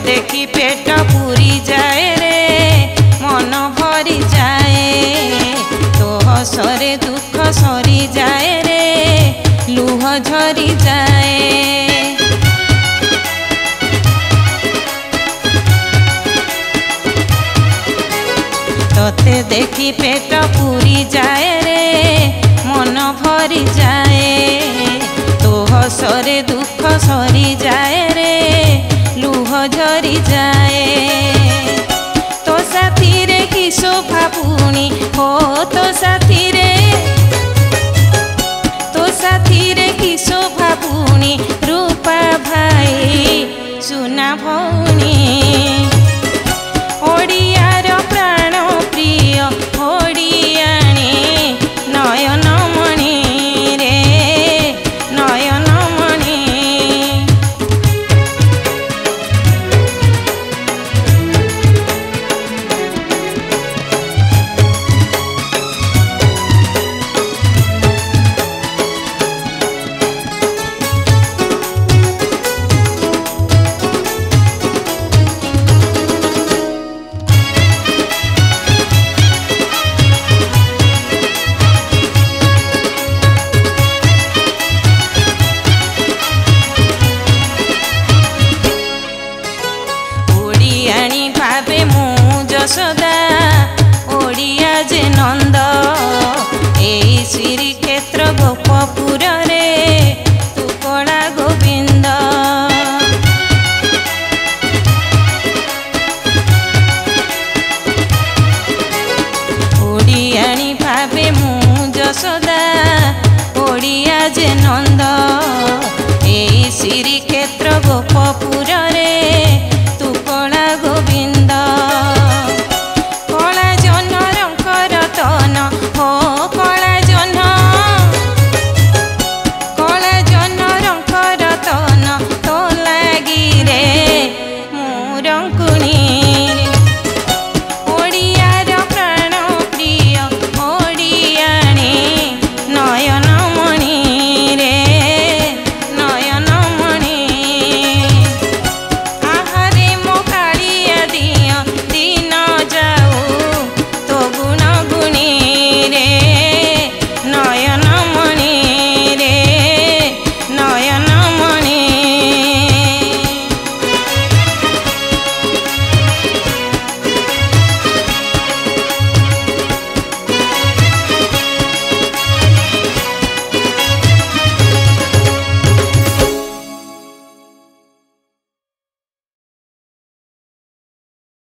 देखी पेट पूरी जाए रे मन भरी जाए तो हसरे दुख सरी जाए रे लुह झरी जाए। तोते देखी पेट पूरी जाए रे मन भरी जाए तो हसरे दुख सरी जाए रे लुह झरी जाए। तो साथी रे कि शोभा पुणी हो तो साथी रे कि शोभा पुणी रूपा भाई सुना भौणी